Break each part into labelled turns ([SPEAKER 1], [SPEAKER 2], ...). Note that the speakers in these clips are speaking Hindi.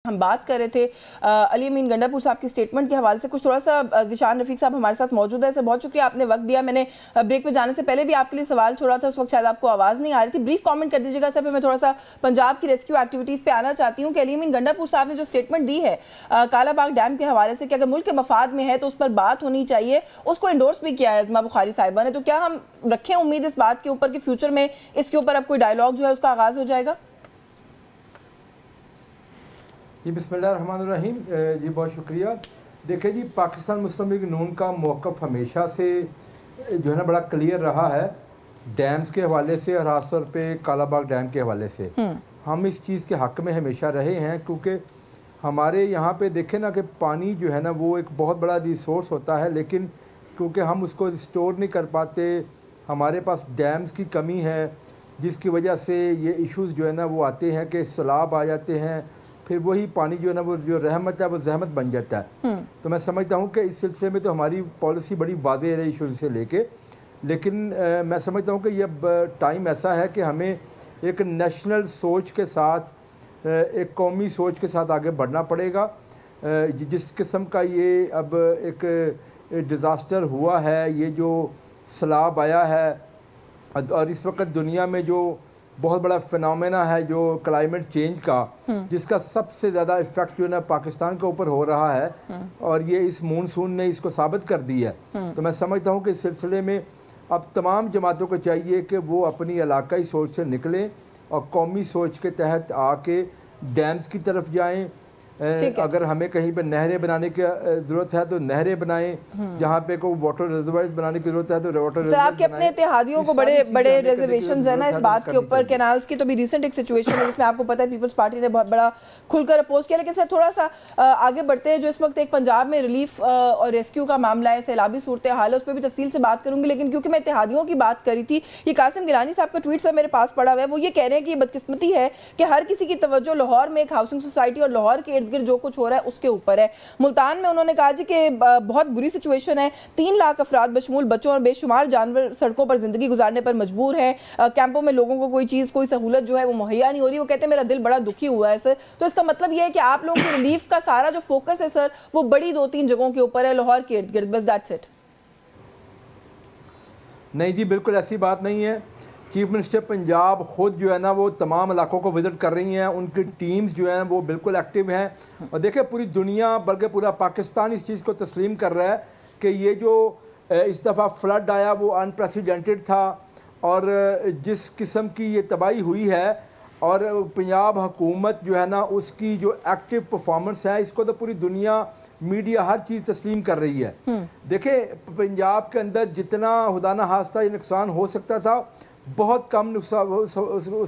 [SPEAKER 1] हम बात कर रहे थे अली अमीन गंडापुर साहब की स्टेटमेंट के हवाले से। कुछ थोड़ा सा ज़िशान रफीक साहब हमारे साथ मौजूद है, सर बहुत शुक्रिया, आपने वक्त दिया। मैंने ब्रेक पे जाने से पहले भी आपके लिए सवाल छोड़ा था, उस वक्त शायद आपको आवाज़ नहीं आ रही थी। ब्रीफ कमेंट कर दीजिएगा सर। मैं थोड़ा सा पंजाब की रेस्क्यू एक्टिविटीज़ पे आना चाहती हूँ कि अली अमीन गंडापुर साहब ने जो स्टेटमेंट दी है कालाबाग डैम के हवाले से कि अगर मुल्क के मफाद में है तो उस पर बात होनी चाहिए, उसको इंडोर्स भी किया है अज़मा बुखारी साहिबा ने। तो क्या हम रखें उम्मीद इस बात के ऊपर कि फ्यूचर में इसके ऊपर अब कोई डायलॉग जो है उसका आगाज़ हो जाएगा?
[SPEAKER 2] जी बिस्मिल्लाहिर्रहमानिर्रहीम। जी बहुत शुक्रिया। देखिए जी, पाकिस्तान मुस्लिम लीग नून का मौक़िफ़ हमेशा से जो है ना बड़ा क्लियर रहा है डैम्स के हवाले से और ख़ास तौर पे कालाबाग डैम के हवाले से। हम इस चीज़ के हक़ में हमेशा रहे हैं, क्योंकि हमारे यहाँ पे देखें ना कि पानी जो है ना वो एक बहुत बड़ा रिसोर्स होता है, लेकिन क्योंकि हम उसको स्टोर नहीं कर पाते, हमारे पास डैम्स की कमी है, जिसकी वजह से ये इश्यूज़ जो है ना वो आते हैं कि सैलाब आ जाते हैं, फिर वही पानी जो है ना वो जो रहमत है वो जहमत बन जाता है। तो मैं समझता हूँ कि इस सिलसिले में तो हमारी पॉलिसी बड़ी वाज़ेह रही शुरू से लेके, लेकिन मैं समझता हूँ कि ये टाइम ऐसा है कि हमें एक नेशनल सोच के साथ, एक कौमी सोच के साथ आगे बढ़ना पड़ेगा। जिस किस्म का ये अब एक डिज़ास्टर हुआ है, ये जो सैलाब आया है, और इस वक्त दुनिया में जो बहुत बड़ा फिनोमेना है जो क्लाइमेट चेंज का, जिसका सबसे ज़्यादा इफ़ेक्ट जो है ना पाकिस्तान के ऊपर हो रहा है, और ये इस मानसून ने इसको साबित कर दी है। तो मैं समझता हूँ कि इस सिलसिले में अब तमाम जमातों को चाहिए कि वो अपनी इलाकाई सोच से निकलें और कौमी सोच के तहत आके डैम्स की तरफ जाएं। अगर हमें कहीं पर नहरें बनाने की ज़रूरत है तो नहरें बनाएं, जहाँ पे कोई वाटर रिजर्वायर्स बनाने की ज़रूरत है तो वाटर रिजर्वायर्स।
[SPEAKER 1] आपके अपने इत्तेहादियों को बड़े बड़े रिजर्वेशंस है ना इस बात के ऊपर। कैनाल्स की तो भी रिसेंट एक सिचुएशन है जिसमें आपको पता है पीपल्स पार्टी ने बहुत बड़ा खुलकर अपोज किया। लेकिन सर थोड़ा सा आगे बढ़ते हैं, जो इस वक्त एक पंजाब में रिलीफ और रेस्क्यू का मामला है, सैलाबी सूरत हाल है, उस पर भी तफसील से बात करूंगी। लेकिन क्योंकि मैं इत्तेहादियों की बात करी थी, ये कासिम गिलानी साहब का ट्वीट सर मेरे पास पड़ा हुआ है। वो ये कह रहे हैं कि ये बदकिस्मती है कि हर किसी की तवज्जो लाहौर में एक हाउसिंग सोसाइटी और लाहौर के इर्द गिर्द जो कुछ हो रहा है उसके ऊपर है। मुल्तान में उन्होंने कहा जी कि बहुत बुरी सिचुएशन है, 3 लाख अफराद बशमूल बच्चों और बेशुमार जानवर सड़कों पर जिंदगी गुजारने पर मजबूर है। कैंपों में लोगों को कोई चीज़, कोई सहूलत जो है वो मुहैया नहीं हो रही। वो कहते हैं मेरा दिल बड़ा दुखी हुआ है सर। तो इसका मतलब ये है कि आप लोगों के रिलीफ का सारा जो फोकस है सर वो बड़ी 2-3 जगहों के ऊपर है, लाहौर के इर्द गिर्द, बस दैट्स इट।
[SPEAKER 2] नहीं जी, बिल्कुल ऐसी बात नहीं है। चीफ मिनिस्टर पंजाब ख़ुद जो है ना वो तमाम इलाकों को विज़िट कर रही हैं, उनकी टीम्स जो हैं वो बिल्कुल एक्टिव हैं। और देखिए पूरी दुनिया बल्कि पूरा पाकिस्तान इस चीज़ को तस्लीम कर रहा है कि ये जो इस दफ़ा फ्लड आया वो अनप्रेसिडेंटेड था, और जिस किस्म की ये तबाही हुई है, और पंजाब हुकूमत जो है ना उसकी जो एक्टिव परफॉर्मेंस है, इसको तो पूरी दुनिया, मीडिया, हर चीज़ तस्लीम कर रही है। देखिए पंजाब के अंदर जितना खुदा न खास्ता ये नुकसान हो सकता था, बहुत कम उस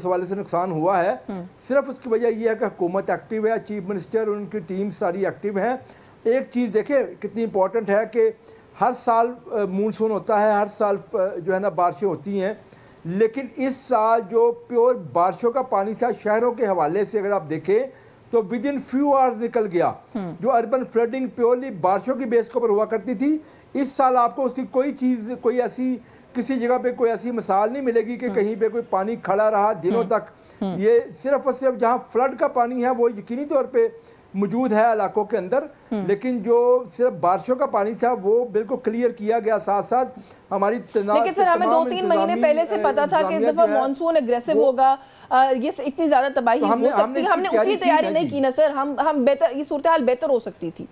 [SPEAKER 2] हवाले से नुकसान हुआ है। सिर्फ उसकी वजह यह है कि हुकूमत एक्टिव है, चीफ मिनिस्टर और उनकी टीम सारी एक्टिव है। एक चीज़ देखें कितनी इंपॉर्टेंट है कि हर साल मानसून होता है, हर साल जो है ना बारिशें होती हैं, लेकिन इस साल जो प्योर बारिशों का पानी था शहरों के हवाले से अगर आप देखें तो विद इन फ्यू आवर्स निकल गया। जो अर्बन फ्लडिंग प्योरली बारिशों की बेस के ऊपर हुआ करती थी, इस साल आपको उसकी कोई चीज़, कोई ऐसी किसी जगह पे कोई ऐसी मिसाल नहीं मिलेगी कि कहीं पे कोई पानी खड़ा रहा दिनों तक। ये सिर्फ और सिर्फ जहाँ फ्लड का पानी है वो यकीनी तौर पे मौजूद है इलाकों के अंदर, लेकिन जो सिर्फ बारिशों का पानी था वो बिल्कुल क्लियर किया गया। साथ साथ हमारी
[SPEAKER 1] लेकिन सर हमें 2-3 महीने पहले से पता था कि इस दफा मॉनसून एग्रेसिव होगा, ये इतनी ज्यादा तबाही हो सकती है। हमने उतनी तैयारी नहीं की ना सर, हम बेहतर, ये सूरत हाल बेहतर हो सकती थी।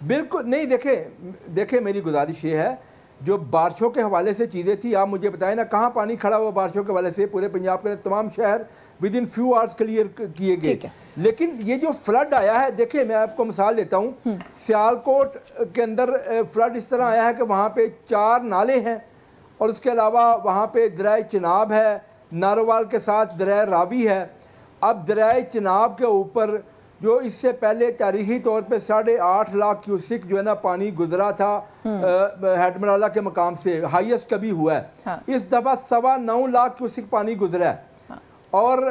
[SPEAKER 2] बिल्कुल नहीं। देखे मेरी गुजारिश ये है, जो बारिशों के हवाले से चीज़ें थी, आप मुझे बताएं ना कहाँ पानी खड़ा हुआ बारिशों के हवाले से। पूरे पंजाब के तमाम शहर with in few hours clear किए गए। लेकिन ये जो फ्लड आया है, देखिए मैं आपको मिसाल देता हूँ, सियालकोट के अंदर फ्लड इस तरह आया है कि वहाँ पे 4 नाले हैं, और उसके अलावा वहाँ पे दरिया चिनाब है, नारोवाल के साथ दरिया रावी है। अब दरिया चिनाब के ऊपर जो इससे पहले तारीखी तौर पे 8.5 लाख क्यूसिक जो है ना पानी गुजरा था हेडमराला के मकाम से, हाईएस्ट कभी हुआ है। हाँ। इस दफ़ा 9.25 लाख क्यूसिक पानी गुजरा है। हाँ। और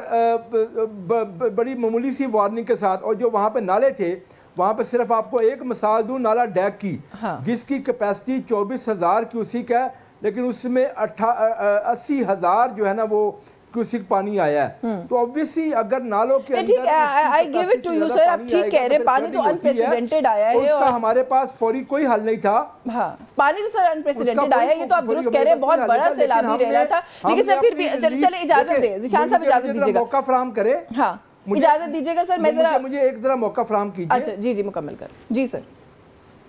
[SPEAKER 2] बड़ी मामूली सी वार्निंग के साथ। और जो वहाँ पे नाले थे, वहाँ पे सिर्फ आपको एक मिसाल दूँ, नाला डैक की। हाँ। जिसकी कैपेसिटी 24,000 क्यूसिक है, लेकिन उसमें 80,000 जो है ना वो क्यूसिक पानी आया है, तो ऑब्वियसली अगर नालों के अंदर
[SPEAKER 1] ठीक है, I give it to you sir, आप ठीक कह रहे हैं, पानी तो अनप्रेसिडेंटेड आया है
[SPEAKER 2] उसका हमारे पास फौरी कोई हल नहीं था।
[SPEAKER 1] हाँ, पानी तो सर अनप्रेसिडेंटेड आया है, ये तो आप दुरुस्त कह रहे हैं, बहुत बड़ा सैलाबी रहा था, लेकिन सर फिर भी चले इजाजत दें, ज़ीशान साहब इजाजत दीजिएगा,
[SPEAKER 2] मौका फराहम करे।
[SPEAKER 1] हाँ, इजाजत दीजिएगा सर, मैं जरा
[SPEAKER 2] मुझे एक जरा मौका फराहम कीजिए।
[SPEAKER 1] अच्छा जी जी, मुकम्मल कर जी सर।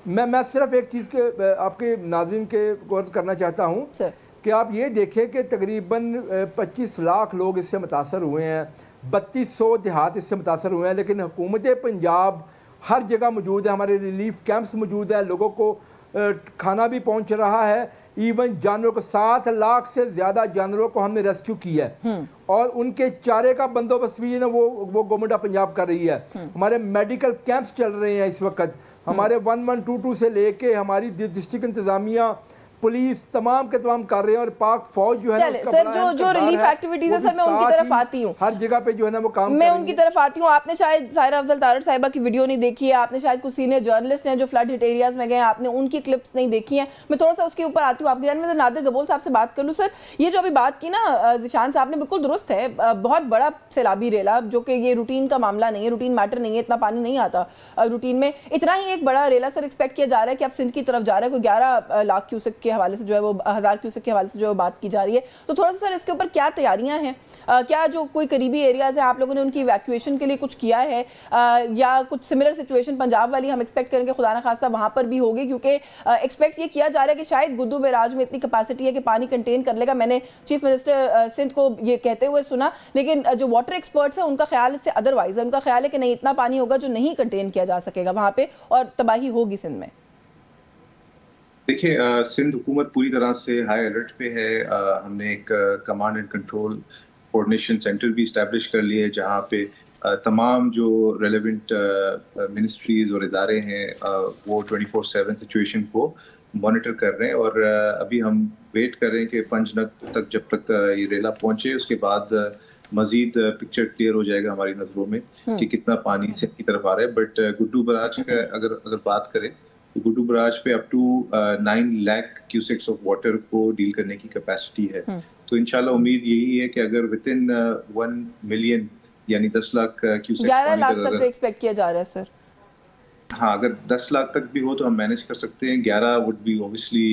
[SPEAKER 2] मैं सिर्फ एक चीज़ के आपके नाज़रीन के अर्ज करना चाहता हूँ कि आप ये देखें कि तकरीबन 25 लाख लोग इससे मुतासर हुए हैं, 3200 देहात इससे मुतासर हुए हैं, लेकिन हुकूमत पंजाब हर जगह मौजूद है, हमारे रिलीफ कैंप्स मौजूद है, लोगों को खाना भी पहुंच रहा है, इवन जानवरों को 7 लाख से ज़्यादा जानवरों को हमने रेस्क्यू किया है और उनके चारे का बंदोबस्त भी ना वो गवर्नमेंट ऑफ पंजाब कर रही है। हमारे मेडिकल कैंप्स चल रहे हैं इस वक्त, हमारे 1122 से लेके हमारी डिस्ट्रिक्ट इंतजामिया पुलिस तमाम के तमाम कर रहे हैं और पाक फौज जो है
[SPEAKER 1] सर जो रिलीफ एक्टिविटीज है सर, मैं उनकी तरफ आती हूँ,
[SPEAKER 2] हर जगह पे जो है ना वो काम
[SPEAKER 1] मैं उनकी तरफ आती हूँ। आपने शायद सायरा अफजल तारड़ साहिबा की वीडियो नहीं देखी है, आपने शायद कुछ सीनियर जर्नलिस्ट हैं जो फ्लड हिट एरियाज में गए, आपने उनकी क्लिप्स नहीं देखी हैं। मैं थोड़ा सा उसके ऊपर आती हूँ, आपके जानने में नादिर गबोल साहब से बात कर लूँ। सर, ये जो अभी बात की ना ज़ीशान साहब ने, बिल्कुल दुरुस्त है, बहुत बड़ा सैलाबी रेला, जो कि ये रूटीन का मामला नहीं है, रूटीन मैटर नहीं है, इतना पानी नहीं आता रूटीन में, इतना ही एक बड़ा रेला सर एक्सपेक्ट किया जा रहा है कि अब सिंध की तरफ जा रहा है, कोई 11 लाख क्यूसेक के हवाले से जो है वो 1000 क्यूसेक के हवाले से जो बात की जा रही है। तो थोड़ा सा सर इसके ऊपर क्या तैयारियां हैं, क्या जो कोई करीबी एरियाज है आप लोगों ने उनकी इवैक्यूएशन के लिए कुछ किया है, या कुछ सिमिलर सिचुएशन पंजाब वाली हम एक्सपेक्ट करेंगे खुदा ना खास्ता वहां पर भी होगी, क्योंकि एक्सपेक्ट ये किया जा रहा है कि शायद गुद्दू बैराज में इतनी कैपेसिटी है कि पानी कंटेन कर लेगा। मैंने चीफ मिनिस्टर सिंध को ये कहते हुए सुना, लेकिन जो वाटर एक्सपर्ट्स हैं उनका ख्याल इससे अदरवाइज है, उनका ख्याल है कि नहीं, इतना पानी होगा जो नहीं कंटेन किया जा सकेगा वहां पे और तबाही होगी सिंध में।
[SPEAKER 3] देखिए, सिंध हुकूमत पूरी तरह से हाई अलर्ट पे है। हमने एक command and control coordination centre भी इस्टेब्लिश कर लिया है, जहाँ पे तमाम जो रेलेवेंट मिनिस्ट्रीज और इदारे हैं वो 24/7 सिचुएशन को मॉनिटर कर रहे हैं। और अभी हम वेट कर रहे हैं कि पंजनद तक जब तक ये रेला पहुंचे, उसके बाद मजीद पिक्चर क्लियर हो जाएगा हमारी नज़रों में कि कितना पानी सिंध की तरफ आ रहा है। बट गुड्डू बराज का अगर बात करें तो गुड्डू बराज पे up to 9 lakh cusecs of water को डील करने की कैपेसिटी है। तो इंशाल्लाह उम्मीद यही है कि अगर विद इन 1 मिलियन यानी 10 लाख क्यूसेक्स
[SPEAKER 1] 11 लाख तक एक्सपेक्ट किया जा रहा है सर।
[SPEAKER 3] हाँ, अगर 10 लाख तक भी हो तो हम मैनेज कर सकते हैं। 11 would be obviously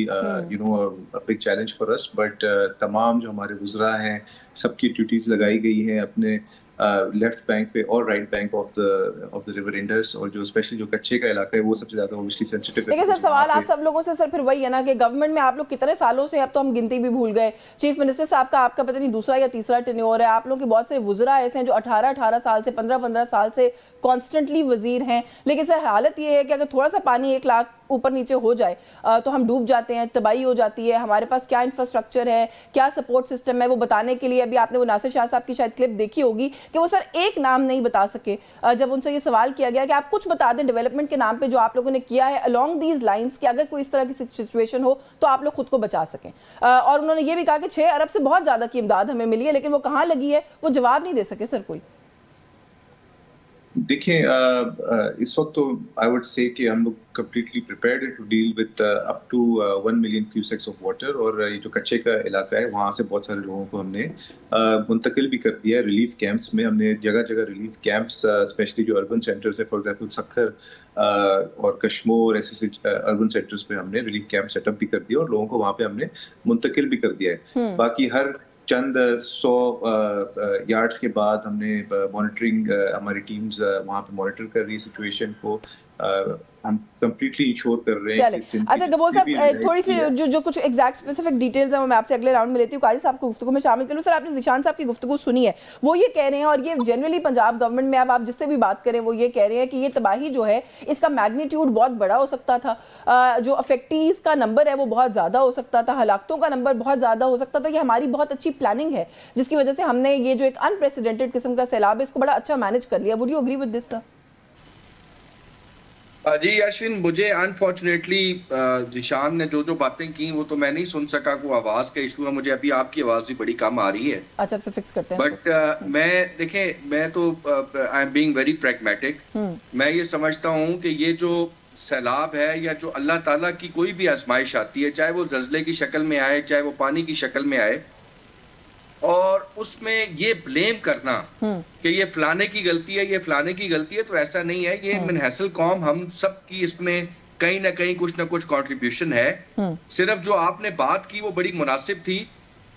[SPEAKER 3] you know a big challenge for us, but तमाम जो हमारे वुज़रा हैं सबकी ड्यूटीज लगाई गई हैं अपने लेफ्ट बैंक पे और right bank of the river Indus, और जो स्पेशली जो कच्चे का इलाका है वो सबसे ज्यादा ऑब्वियसली सेंसिटिव है।
[SPEAKER 1] लेकिन सर सवाल आप सब लोगों से सर फिर वही है ना कि गवर्नमेंट में आप लोग कितने सालों से, अब तो हम गिनती भी भूल गए, चीफ मिनिस्टर साहब का आपका पता नहीं दूसरा या तीसरा टेन्योर है, आप लोग के बहुत से वुज़रा ऐसे हैं जो 18 साल से 15 साल से कॉन्स्टेंटली वजीर हैं, लेकिन सर हालत ये है कि अगर थोड़ा सा पानी 1 लाख ऊपर नीचे हो जाए तो हम डूब जाते हैं, तबाही हो जाती है। हमारे पास क्या इंफ्रास्ट्रक्चर है, क्या सपोर्ट सिस्टम है, वो बताने के लिए अभी आपने वो नासिर शाह साहब की शायद क्लिप देखी होगी कि वो सर एक नाम नहीं बता सके जब उनसे ये सवाल किया गया कि आप कुछ बता दें डेवलपमेंट के नाम पे जो आप लोगों ने किया है अलोंग दीज लाइंस कि अगर कोई इस तरह की सिचुएशन हो तो आप लोग खुद को बचा सकें। और उन्होंने ये भी कहा कि 6 अरब से बहुत ज़्यादा की इमदाद हमें मिली है, लेकिन वो कहाँ लगी है वो जवाब नहीं दे सके सर कोई।
[SPEAKER 3] देखिए, इस वक्त तो आई वुड से कि हम लोग completely prepared to deal with up to 1 million cusecs of water, और ये जो कच्चे का इलाका है वहाँ से बहुत सारे लोगों को हमने मुंतकिल भी कर दिया है रिलीफ कैंप्स में। हमने जगह जगह रिलीफ कैंप्स स्पेशली जो अर्बन सेंटर्स है, फॉर एग्जाम्पल सखर और कश्मोर ऐसे अर्बन सेंटर्स पे हमने रिलीफ कैंप सेटअप भी कर दिया और लोगों को वहाँ पे हमने मुंतकिल भी कर दिया है। बाकी हर चंद 100 यार्ड्स के बाद हमने मॉनिटरिंग, हमारी टीम्स वहाँ पे मॉनिटर कर रही है सिचुएशन को। हम कंप्लीटली इंश्योर कर रहे हैं कि
[SPEAKER 1] अच्छा गबोल साहब, थोड़ी सी जो कुछ एग्जैक्ट स्पेसिफिक डिटेल्स हैं मैं आपसे अगले राउंड में लेती हूँ। काजी साहब को गुफ्तगू में शामिल करूँ। सर, आपने ज़ीशान साहब की गुफ्तगू सुनी है, वो ये कह रहे हैं, और ये जनरली पंजाब गवर्नमेंट में अब आप जिससे भी बात करें वो ये कह रहे हैं कि ये तबाही जो है इसका मैग्नीट्यूड बहुत बड़ा हो सकता था, जो अफेक्टीज का नंबर है वो बहुत ज़्यादा हो सकता था, हलाकतों का नंबर बहुत ज़्यादा हो सकता था। ये हमारी बहुत अच्छी प्लानिंग है जिसकी वजह से हमने ये जो एक अनप्रेसिडेंटेड किस्म का सैलाब है इसको बड़ा अच्छा मैनेज कर लिया। Would you agree with this sir?
[SPEAKER 4] जी अश्विन, मुझे अनफॉर्चुनेटली ज़ीशान ने जो बातें की वो तो मैं नहीं सुन सका, को आवाज़ का इशू है, मुझे अभी आपकी आवाज़ भी बड़ी कम आ रही है।
[SPEAKER 1] अच्छा, से फिक्स करते हैं।
[SPEAKER 4] बट मैं तो I am being very pragmatic. मैं ये समझता हूँ कि ये जो सैलाब है या जो अल्लाह ताला की कोई भी आजमाइश आती है, चाहे वो ज़ल्ज़ले की शक्ल में आए चाहे वो पानी की शक्ल में आए, और उसमें ये ब्लेम करना कि ये फलाने की गलती है, ये फलाने की गलती है, तो ऐसा नहीं है। ये मनहसल कौम हम सब की इसमें कहीं ना कहीं कुछ ना कुछ कंट्रीब्यूशन है। सिर्फ जो आपने बात की वो बड़ी मुनासिब थी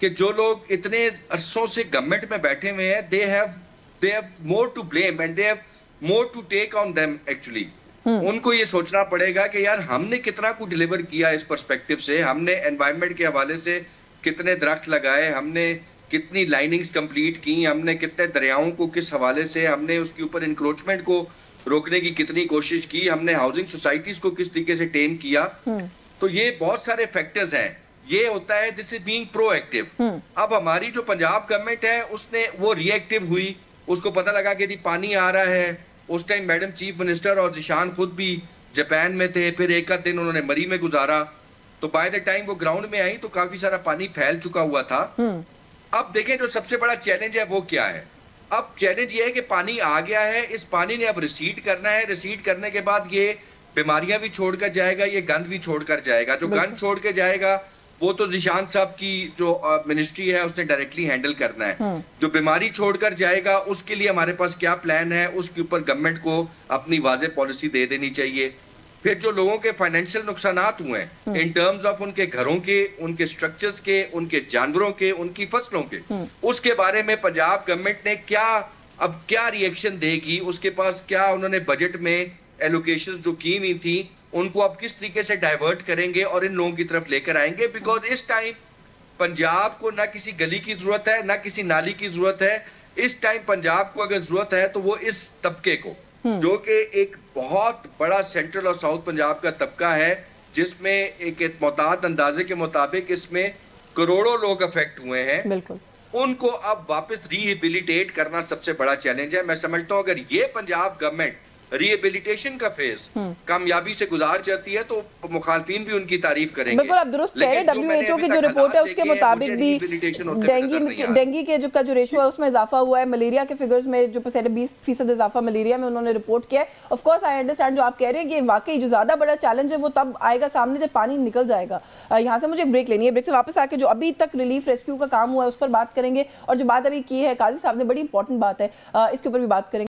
[SPEAKER 4] कि जो लोग इतने अरसों से गवर्नमेंट में बैठे हुए हैं, they have more to blame and they have more to take on them actually. उनको ये सोचना पड़ेगा कि यार हमने कितना कुछ डिलीवर किया इस पर्सपेक्टिव से, हमने एनवायरनमेंट के हवाले से कितने दरख्त लगाए, हमने कितनी लाइनिंग्स कंप्लीट की, हमने कितने दरियाओं को किस हवाले से, हमने उसके ऊपर इंक्रोचमेंट को रोकने की कितनी कोशिश की, हमने हाउसिंग सोसाइटीज को किस तरीके से टेम किया। तो ये बहुत सारे फैक्टर्स हैं। ये होता है दिस इज बीइंग प्रोएक्टिव। अब हमारी जो पंजाब गवर्नमेंट है उसने वो रिएक्टिव हुई, उसको पता लगा कि पानी आ रहा है। उस टाइम मैडम चीफ मिनिस्टर और जिशान खुद भी जापान में थे, फिर एक आध दिन उन्होंने मरी में गुजारा, तो बाय द टाइम वो ग्राउंड में आई तो काफी सारा पानी फैल चुका हुआ था। अब देखें जो सबसे बड़ा चैलेंज है वो क्या है। अब चैलेंज ये है कि पानी आ गया है, इस पानी ने अब रिसीड करना है। रिसीड करने के बाद ये बीमारियां भी छोड़कर जाएगा, ये गंद भी छोड़कर जाएगा। जो गंद छोड़ के जाएगा वो तो जिशान साहब की जो मिनिस्ट्री है उसने डायरेक्टली हैंडल करना है। जो बीमारी छोड़कर जाएगा उसके लिए हमारे पास क्या प्लान है, उसके ऊपर गवर्नमेंट को अपनी वाज़ेह पॉलिसी दे देनी चाहिए। फिर जो लोगों के फाइनेंशियल नुकसानात हुए हैं इन टर्म्स ऑफ उनके घरों के, उनके स्ट्रक्चर्स के, उनके जानवरों के, उनकी फसलों के, उसके बारे में पंजाब गवर्नमेंट ने क्या रिएक्शन देगी, उसके पास क्या उन्होंने बजट में एलोकेशंस जो की हुई थी उनको अब किस तरीके से डाइवर्ट करेंगे और इन लोगों की तरफ लेकर आएंगे। बिकॉज इस टाइम पंजाब को ना किसी गली की जरूरत है ना किसी नाली की जरूरत है। इस टाइम पंजाब को अगर जरूरत है तो वो इस तबके को, जो कि एक बहुत बड़ा सेंट्रल और साउथ पंजाब का तबका है, जिसमें एक मोहतात अंदाजे के मुताबिक इसमें करोड़ों लोग अफेक्ट हुए हैं,
[SPEAKER 1] बिल्कुल
[SPEAKER 4] उनको अब वापस रिहेबिलिटेट करना सबसे बड़ा चैलेंज है। मैं समझता हूं अगर ये पंजाब गवर्नमेंट रिहेबिलिटेशन का फेज कामयाबी से गुजार जाती है तो मुखालफिन भी उनकी तारीफ करेंगे।
[SPEAKER 1] बिल्कुल आप दुरुस्त कह रहे हैं। WHO की जो रिपोर्ट है उसके मुताबिक भी डेंगू के जो रेशियो है उसमें इजाफा हुआ है। मलेरिया के फिगर्स में जो 20% इजाफा मलेरिया में उन्होंने रिपोर्ट किया है। ऑफ कोर्स आई अंडरस्टैंड जो आप कह रहे हैं कि वाकई जो ज्यादा बड़ा चैलेंज है वो तब आएगा सामने जब पानी निकल जाएगा। यहाँ से मुझे एक ब्रेक लेनी है, ब्रेक से वापस आके जो अभी तक रिलीफ रेस्क्यू का काम हुआ है उस पर बात करेंगे और जो बात अभी की है काजी साहब ने बड़ी इंपॉर्टेंट बात है, इसके ऊपर भी बात करेंगे।